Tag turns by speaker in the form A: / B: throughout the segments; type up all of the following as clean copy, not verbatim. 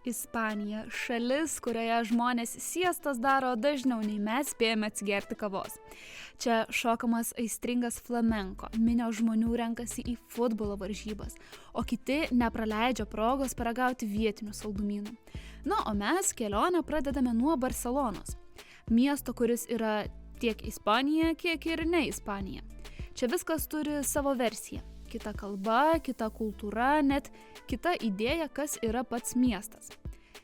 A: Ispanija – šalis, kurioje žmonės siestas daro dažniau nei mes spėjame atsigerti kavos. Čia šokamas aistringas flamenko, minios žmonių renkasi į futbolo varžybas, o kiti nepraleidžia progos paragauti vietinių saldumynų. Na, o mes kelionę pradedame nuo Barselonos, miesto, kuris yra tiek Ispanija, kiek ir ne Ispanija. Čia viskas turi savo versiją. Kita kalba, kita kultūra, net kita idėja, kas yra pats miestas.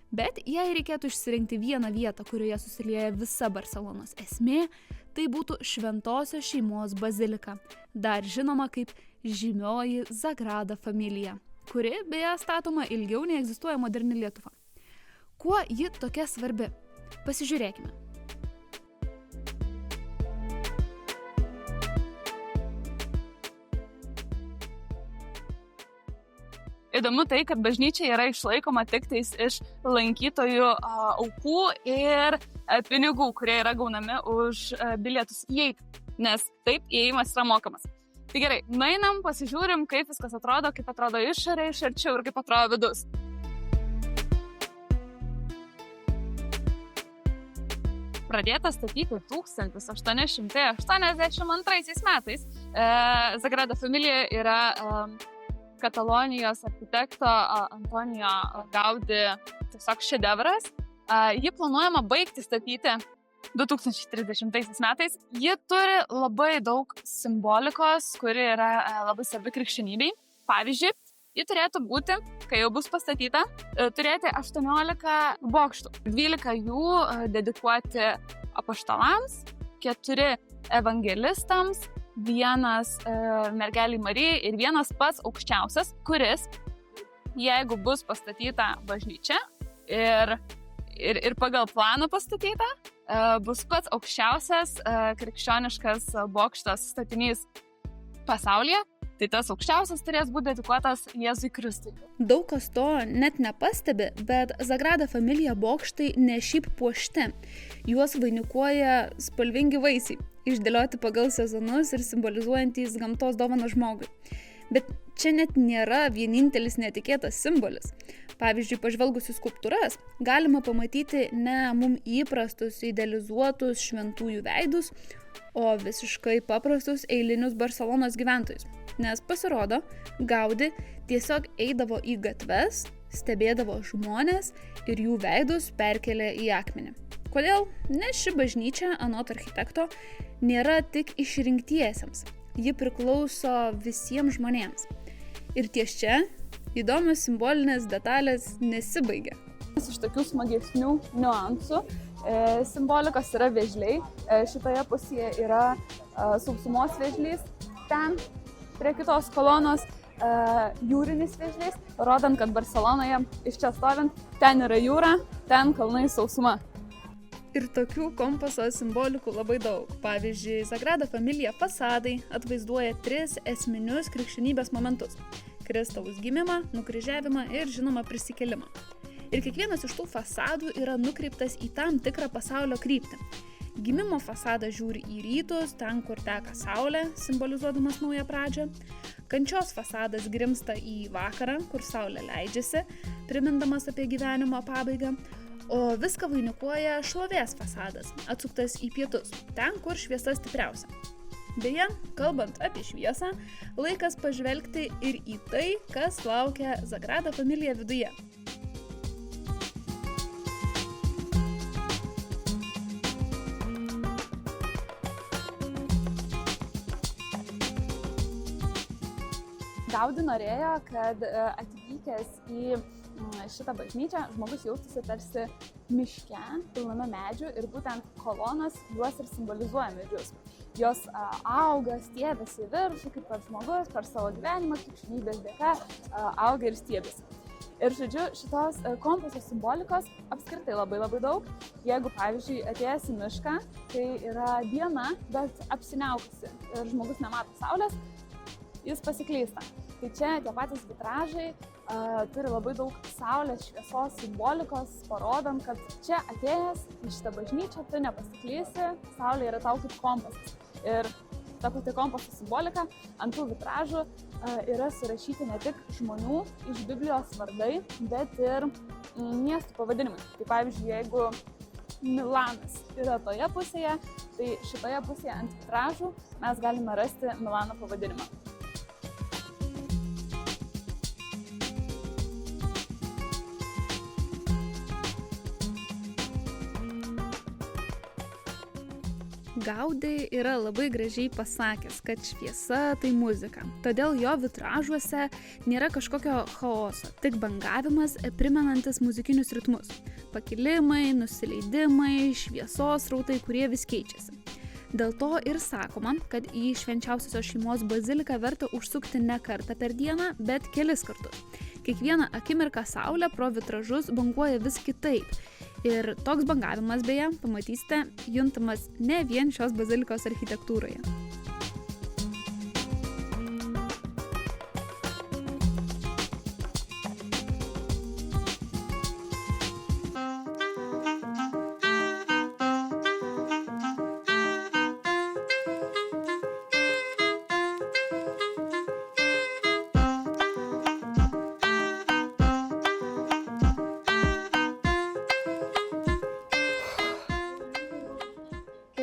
A: Bet jei reikėtų išsirinkti vieną vietą, kurioje susilieja visa Barselonos esmė, tai būtų Šventosios šeimos bazilika, dar žinoma kaip žymioji Sagrada Familia, kuri beje statoma ilgiau nei egzistuoja moderni Lietuva. Kuo ji tokia svarbi? Pasižiūrėkime.
B: Įdomu tai, kad bažnyčia yra išlaikoma tik tais iš lankytojų aukų ir pinigų, kurie yra gaunami už bilietus įeiti, nes taip įėjimas yra mokamas. Tai gerai, nueinam, pasižiūrim, kaip viskas atrodo, kaip atrodo išorė, iš arčiau ir kaip atrodo vidus. Pradėta statyti 1882 metais. Sagrada Familia yra Katalonijos architekto Antonijo Gaudi tiesiog šedevras. Ji planuojama baigti statyti 2030 metais. Ji turi labai daug simbolikos, kuri yra labai svarbi krikščionybei. Pavyzdžiui, ji turėtų būti, kai jau bus pastatyta, turėti 18 bokštų. 12 jų dedikuoti apaštalams, 4 evangelistams, 1 mergelei Marijai ir 1 pats aukščiausias, kuris, jeigu bus pastatyta bažnyčia ir pagal planą pastatyta, bus pats aukščiausias krikščioniškas bokštas statinys pasaulyje, tai tas aukščiausias turės būti dedikuotas Jėzui Kristui.
A: Daug kas to net nepastebi, bet Sagrada Familia bokštai ne šiaip puošti. Juos vainikuoja spalvingi vaisiai, išdėlioti pagal sezonus ir simbolizuojantys gamtos dovaną žmogui. Bet čia net nėra vienintelis netikėtas simbolis. Pavyzdžiui, pažvelgus į skulptūras, galima pamatyti ne mum įprastus idealizuotus šventųjų veidus, o visiškai paprastus eilinius Barselonos gyventojus. Nes pasirodo, Gaudi tiesiog eidavo į gatves, stebėdavo žmones ir jų veidus perkelė į akmenį. Kodėl? Nes ši bažnyčia, anot architekto, nėra tik išrinktiesiems. Ji priklauso visiems žmonėms. Ir ties čia įdomios simbolinės detalės nesibaigia.
B: Iš tokių smagesnių niuansų simbolikos yra vėžliai. Šitoje pusėje yra sausumos vėžlys. Ten prie kitos kolonos jūrinis vėžlys, rodant, kad Barselonoje iš čia stovint, ten yra jūra, ten kalnai sausuma.
A: Ir tokių kompaso simbolikų labai daug. Pavyzdžiui, Sagrada Familia fasadai atvaizduoja 3 esminius krikščionybės momentus – Kristaus gimimą, nukryžiavimą ir žinoma prisikėlimą. Ir kiekvienas iš tų fasadų yra nukreiptas į tam tikrą pasaulio kryptį. Gimimo fasadas žiūri į rytus, ten, kur teka saulė, simbolizuodamas naują pradžią. Kančios fasadas grimsta į vakarą, kur saulė leidžiasi, primindamas apie gyvenimo pabaigą. O viską vainikuoja šlovės fasadas, atsuktas į pietus, ten, kur šviesa stipriausia. Beje, kalbant apie šviesą, laikas pažvelgti ir į tai, kas laukia Sagrada Familia viduje.
B: Gaudi norėjo, kad atvykęs į šitą bažnyčią žmogus jaustųsi tarsi miške, pilname medžių ir būtent kolonos juos ir simbolizuoja medžius. Jos auga, stiebiasi į viršų, kaip pats žmogus per savo gyvenimą, krikščionybės dėka auga ir stiebiasi. Ir žodžiu, šitos kompaso simbolikos apskritai labai daug. Jeigu, pavyzdžiui, atėjęs į mišką, tai yra diena, bet apsiniaukusi ir žmogus nemato saulės, jis pasiklysta. Tai čia tie patys vitražai turi labai daug saulės šviesos simbolikos, parodant, kad čia atėjęs į šitą bažnyčią tu nepasiklysi, saulė yra tau kaip kompasas. Ir ta pati kompaso simbolika ant tų vitražų yra surašyti ne tik žmonių iš Biblijos vardai, bet ir miestų pavadinimai. Tai pavyzdžiui, jeigu Milanas yra toje pusėje, tai šitoje pusėje ant vitražų mes galime rasti Milano pavadinimą.
A: Gaudi yra labai gražiai pasakęs, kad šviesa tai muzika. Todėl jo vitražuose nėra kažkokio chaoso, tik bangavimas primenantis muzikinius ritmus. Pakilimai, nusileidimai, šviesos rautai, kurie vis keičiasi. Dėl to ir sakoma, kad į švenčiausiosios šeimos baziliką verta užsukti ne kartą per dieną, bet kelis kartus. Kiekvieną akimirką saulė pro vitražus banguoja vis kitaip. Ir toks bangavimas, beje, pamatysite, juntamas ne vien šios bazilikos architektūroje.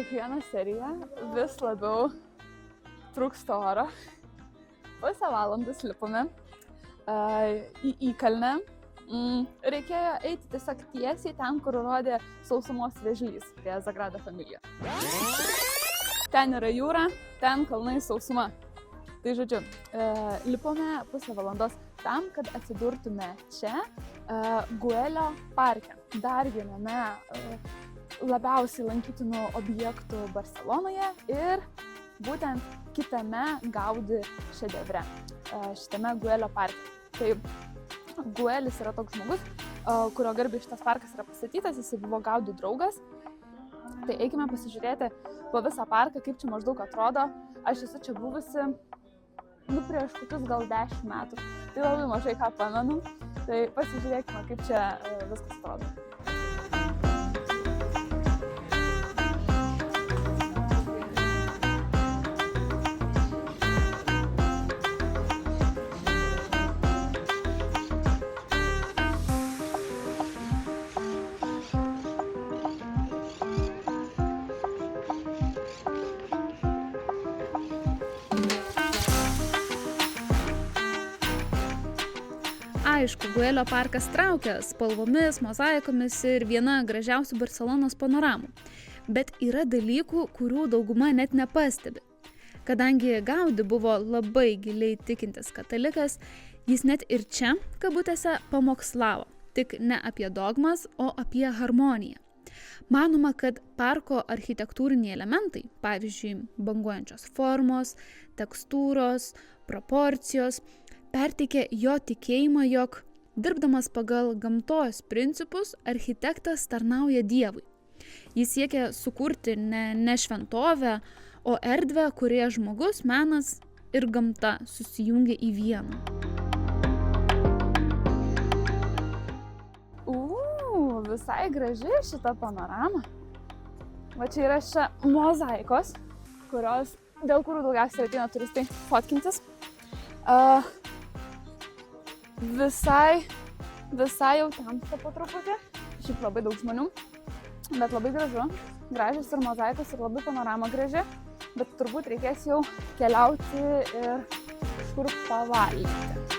B: Kiekvieną seriją vis labiau trūksta oro. Pusę valandos lipome į įkalnę. Reikėjo eiti tiesiog tiesiai ten, kur rodė sausumos vėžlys prie Sagrada Familia. Ten yra jūra, ten kalnai sausuma. Tai žodžiu, lipome pusę valandos tam, kad atsidurtume čia Güell parke, dar viename labiausiai lankytinų objektų Barselonoje ir būtent kitame Gaudi šedevre, šitame Güell parke. Tai Güellis yra toks žmogus, kurio garbei šitas parkas yra pastatytas, jis buvo Gaudi draugas. Tai eikime pasižiūrėti po visą parką, kaip čia maždaug atrodo. Aš esu čia buvusi prieš kokius gal 10 metų, tai labai mažai ką pamenu. Tai pasižiūrėkime, kaip čia viskas atrodo.
A: Aišku, Güell parkas traukia spalvomis, mozaikomis ir viena gražiausių Barselonos panoramų. Bet yra dalykų, kurių dauguma net nepastebi. Kadangi Gaudi buvo labai giliai tikintis katalikas, jis net ir čia, kabutėse, pamokslavo. Tik ne apie dogmas, o apie harmoniją. Manoma, kad parko architektūriniai elementai, pavyzdžiui, banguojančios formos, tekstūros, proporcijos, perteikė jo tikėjimą, jog dirbdamas pagal gamtos principus, architektas tarnauja Dievui. Jis siekia sukurti ne šventovę, o erdvę, kurioje žmogus, menas ir gamta susijungia į vieną.
B: Visai graži šita panorama. Va čia yra šia mozaikos, dėl kurių daugiausiai ateina turistai fotkintis. Visai jau tamsta po truputį. Šiaip labai daug žmonių, bet labai gražu. Gražios ir mozaikos ir labai panorama graži. Bet turbūt reikės jau keliauti ir kažkur pavalgyti.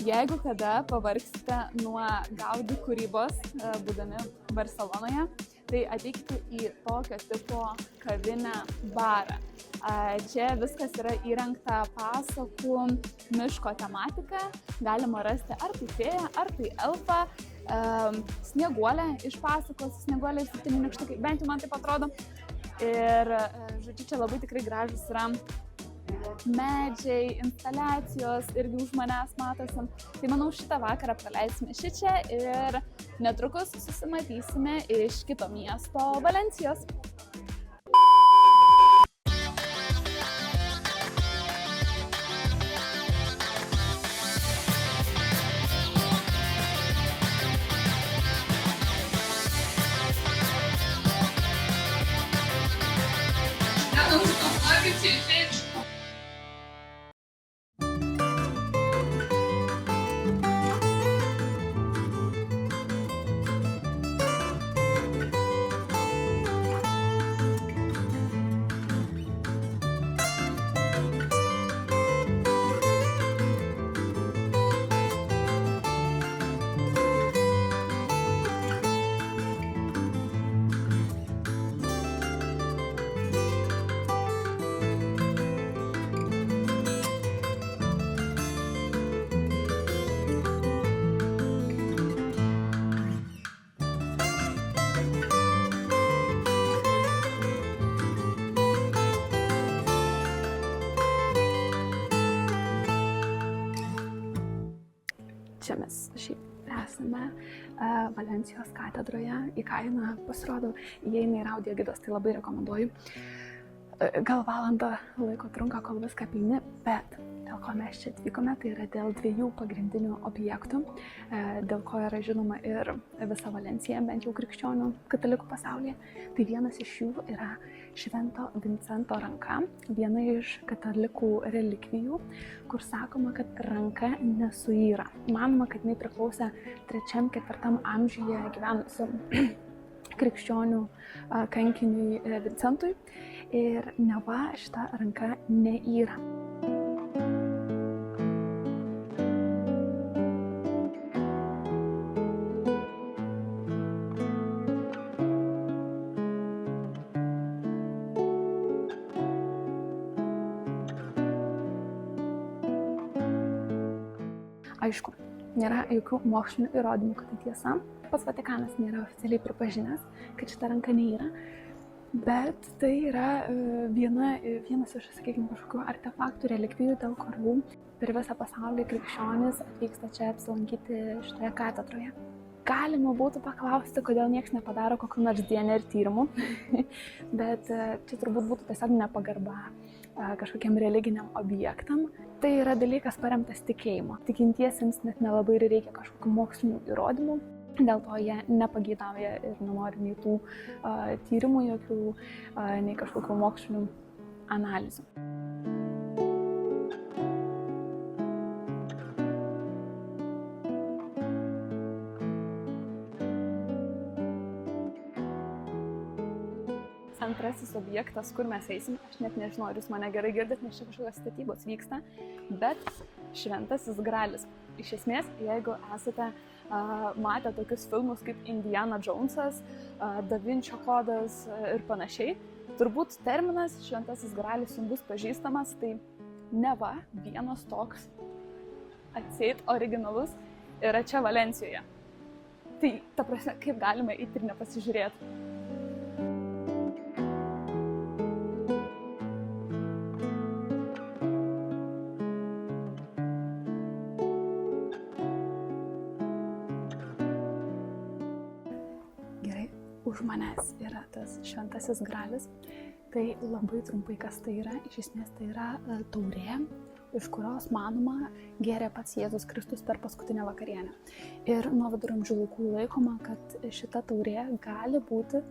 B: Jeigu kada pavargsite nuo Gaudi kūrybos, būdami Barselonoje, tai ateikite į tokio tipo kavinę barą. Čia viskas yra įrengta pasakų miško tematika. Galima rasti ar tai fėją, ar tai elfą, snieguolę iš pasakos, snieguolė ir 7 nykštukai, bent jau man taip atrodo. Ir, žodžiu, čia labai tikrai gražus yra medžiai, instaliacijos irgi už manęs matosi. Tai manau, šitą vakarą praleisime šičia ir netrukus susimatysime iš kito miesto Valencijos. Čia mes šiaip esame Valencijos katedroje, į kainą pasirodo, įeina ir audio gidas, tai labai rekomenduoju. Gal valandą laiko trunka, kol viską pilni, bet dėl ko mes čia atvykome, tai yra dėl dviejų pagrindinių objektų, dėl ko yra žinoma ir visa Valencija, bent jau krikščionių katalikų pasaulyje. Tai vienas iš jų yra Švento Vincento ranka, viena iš katalikų relikvijų, kur sakoma, kad ranka nesuyra. Manoma, kad jinai priklausė 3-4 amžiuje gyvenusiam krikščionių kankiniui Vincentui ir neva šita ranka neyra. Aišku, nėra jokių mokslinių įrodymų, kad tai tiesa. Pats Vatikanas nėra oficialiai pripažinęs, kad šita ranka neyra, bet tai yra vienas iš, sakykime, kažkokių artefaktų, relikvijų, dėl kurių per visą pasaulį krikščionys atvyksta čia apsilankyti šitoje katedroje. Galima būtų paklausti, kodėl niekas nepadaro kokių nors DNR tyrimų, bet čia turbūt būtų tiesiog nepagarba kažkokiam religiniam objektam. Tai yra dalykas paremtas tikėjimu. Tikintiesiems net nelabai reikia kažkokių mokslinių įrodymų, dėl to jie nepageidauja ir nenori nei tų tyrimų jokių, nei kažkokių mokslinių analizių. Antrasis objektas, kur mes eisim, aš net nežinau, ar jūs mane gerai girdit, nes čia kažkokios statybos vyksta, bet Šventasis Gralis. Iš esmės, jeigu esate matę tokius filmus kaip Indiana Jonesas, Da Vinčio kodas ir panašiai, turbūt terminas Šventasis Gralis jums bus pažįstamas, tai neva vienas toks atseit originalus yra čia Valencijoje. Tai, ta prasme, kaip galime eiti ir nepasižiūrėti. Už manęs yra tas Šventasis Gralis. Tai labai trumpai kas tai yra. Iš esmės tai yra taurė, iš kurios, manoma, gėrė pats Jėzus Kristus per paskutinę vakarienę. Ir nuo viduramžių laikų laikoma, kad šita taurė gali būti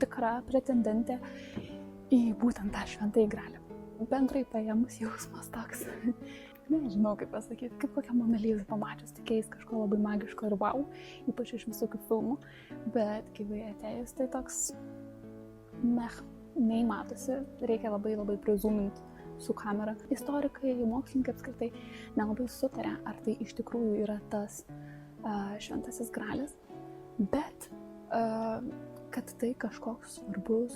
B: tikra pretendentė į būtent tą Šventąjį Gralį. Bendrai paėmus jausmas toks. Nežinau, kaip pasakyti, kaip kokią Monalizą pamačius, tikėjus kažko labai magiško ir wow, ypač iš visokių filmų, bet gyvai atėjus, tai toks nei matosi, reikia labai prizoominti su kamera. Istorikai, mokslininkai apskritai nelabai sutarė, ar tai iš tikrųjų yra tas Šventasis Gralis, bet kad tai kažkoks svarbus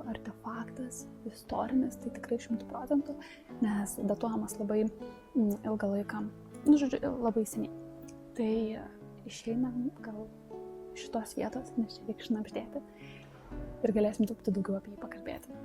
B: artefaktas, istorinis, tai tikrai 100%, nes datuojamas labai ilgą laiką, labai seniai. Tai išeinam gal šitos vietos, nes čia reikia šnabždėti ir galėsim daugiau apie jį pakalbėti.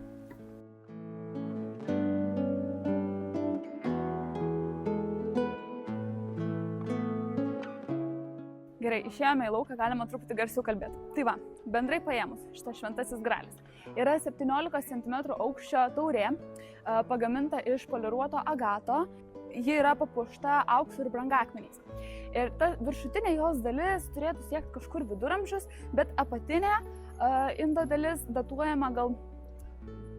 B: Gerai, išėjome į lauką, galima truputį garsiau kalbėti. Tai va, bendrai paėmus, šitas šventasis gralis yra 17 cm aukščio taurė, pagaminta iš poliruoto agato. Ji yra papuošta auksu ir brangakmeniais. Ir ta viršutinė jos dalis turėtų siekti kažkur viduramžius, bet apatinė indo dalis datuojama gal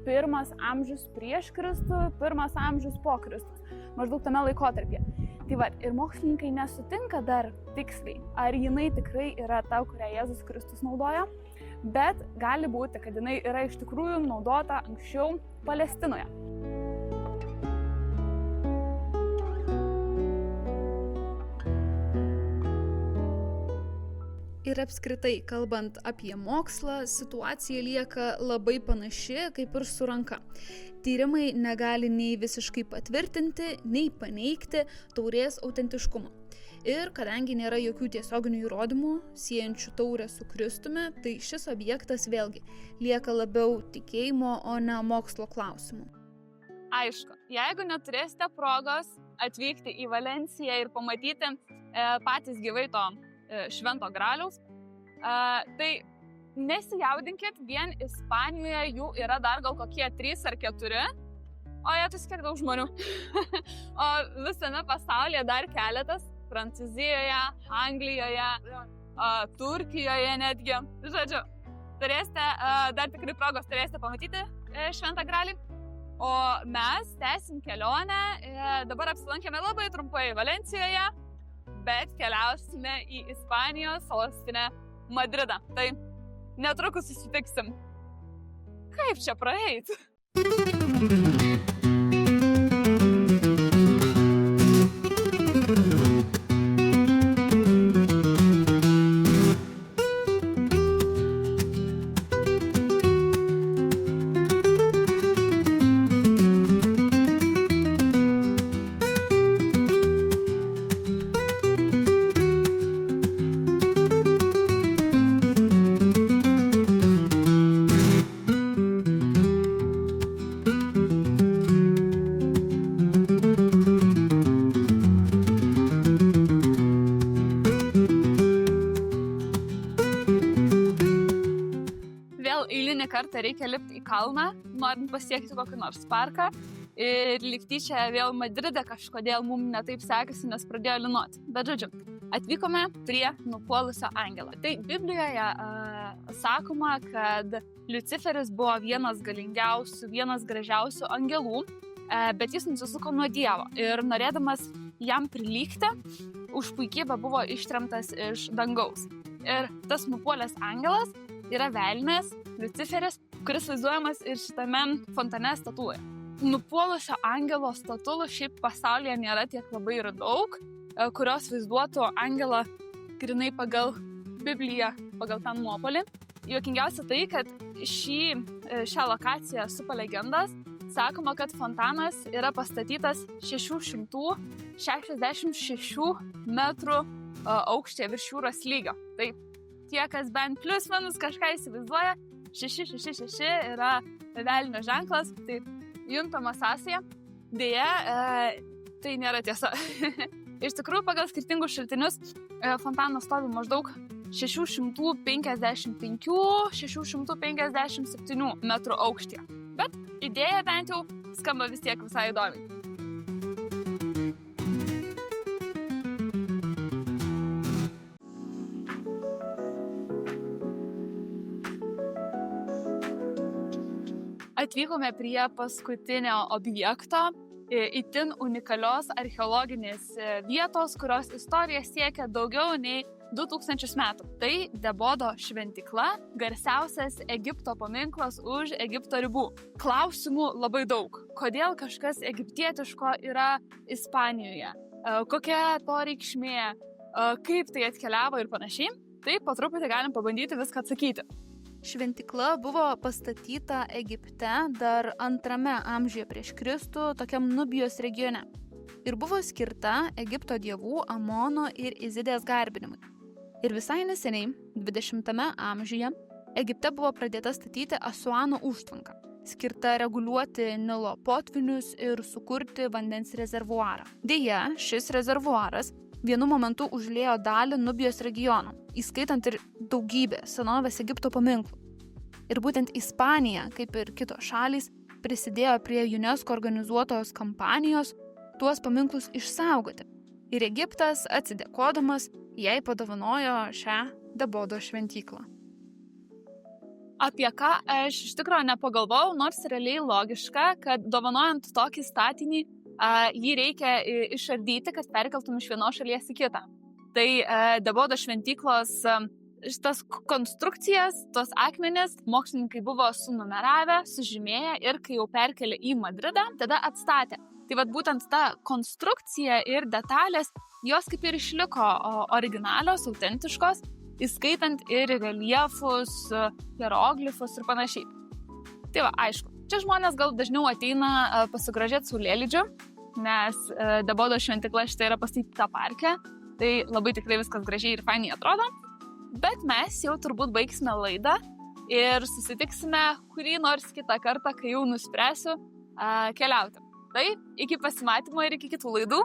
B: 1 amžius prieš Kristų, 1 amžius po Kristus, maždaug tame laikotarpyje. Tai va, ir mokslininkai nesutinka dar tiksliai, ar jinai tikrai yra ta, kurią Jėzus Kristus naudojo, bet gali būti, kad jinai yra iš tikrųjų naudota anksčiau Palestinoje.
A: Ir apskritai, kalbant apie mokslą, situacija lieka labai panaši kaip ir su ranka. Tyrimai negali nei visiškai patvirtinti, nei paneigti taurės autentiškumo. Ir kadangi nėra jokių tiesioginių įrodymų siejančių taurę su Kristumi, tai šis objektas vėlgi lieka labiau tikėjimo, o ne mokslo klausimu.
B: Aišku, jeigu neturėsite progos atvykti į Valenciją ir pamatyti patys gyvai to švento graliaus, tai nesijaudinkit, vien Ispanijoje jų yra dar gal kokie 3 ar 4, o jie tai kiek daug žmonių. O visame pasaulyje dar keletas, Prancūzijoje, Anglijoje, Turkijoje netgi. Žodžiu, turėsite dar tikrai progos pamatyti šventą gralį. O mes tęsim kelionę, dabar apsilankėme labai trumpai Valencijoje, bet keliausime į Ispanijos sostinę Madridą. Tai netrukus susitiksim. Kaip čia praeit? Kartą reikia lipti į kalną, norint pasiekti kokį nors parką. Ir likti čia vėl Madride kažkodėl mums netaip sekasi, nes pradėjo lynoti. Bet žodžiu, atvykome prie nupuolusio angelo. Tai Biblijoje sakoma, kad Liuciferis buvo vienas galingiausių, vienas gražiausių angelų, bet jis nusisuko nuo Dievo. Ir norėdamas jam prilygti, už puikybę buvo ištremtas iš dangaus. Ir tas nupuolęs angelas yra velnės Liuciferis, kuris vaizduojamas ir šitame fontane statulėje. Nupuolusio angelo statulų šiaip pasaulyje nėra tiek labai ir daug, kurios vaizduotų angelą grinai pagal Bibliją, pagal tą nuopolį. Juokingiausia tai, kad šią lokaciją supa legendas. Sakoma, kad fontanas yra pastatytas 666 metrų aukštyje virš jūros lygio. Tai tie, kas bent plius minus kažką įsivaizduoja, 666 yra velnio ženklas, tai juntama sąsaja. Deja, tai nėra tiesa. Iš tikrųjų, pagal skirtingus šaltinius, fontanas stovi maždaug 655-657 metrų aukštyje. Bet idėja bent jau skamba vis tiek visai įdomiai. Atvykome prie paskutinio objekto, itin unikalios archeologinės vietos, kurios istorija siekia daugiau nei 2000 metų. Tai Debodo šventykla, garsiausias Egipto paminklas už Egipto ribų. Klausimų labai daug. Kodėl kažkas egiptietiško yra Ispanijoje? Kokia to reikšmė? Kaip tai atkeliavo ir panašiai? Tai po truputį galim pabandyti viską atsakyti.
A: Šventykla buvo pastatyta Egipte dar 2 amžiuje prieš Kristų, tokiam Nubijos regione. Ir buvo skirta Egipto dievų Amono ir Izidės garbinimui. Ir visai neseniai, 20 amžiuje, Egipte buvo pradėta statyti Asuano užtvanka, skirta reguliuoti Nilo potvynius ir sukurti vandens rezervuarą. Deja, šis rezervuaras vienu momentu užliejo dalį Nubijos regiono, įskaitant ir daugybę senovės Egipto paminklų. Ir būtent Ispanija, kaip ir kitos šalys, prisidėjo prie UNESCO organizuotos kampanijos tuos paminklus išsaugoti. Ir Egiptas, atsidėkodamas, jai padovanojo šią Dabodo šventyklą.
B: Apie ką aš iš tikrųjų nepagalvojau, nors realiai logiška, kad dovanojant tokį statinį, jį reikia išardyti, kad perkeltum iš vienos šalies į kitą. Tai Dabodo šventyklos šitas konstrukcijas, tos akmenis, mokslininkai buvo sunumeravę, sužymėję ir kai jau perkelė į Madridą, tada atstatė. Tai vat būtent ta konstrukcija ir detalės, jos kaip ir išliko originalios, autentiškos, įskaitant ir reljefus, hieroglifus ir panašiai. Tai va, aišku, čia žmonės gal dažniau ateina pasigrožėti saulėlydžiu, nes Dabodo šventykla štai yra pastatyta parke, tai labai tikrai viskas gražiai ir fainiai atrodo. Bet mes jau turbūt baigsime laidą ir susitiksime kurį nors kitą kartą, kai jau nuspręsiu keliauti. Tai iki pasimatymo ir iki kitų laidų.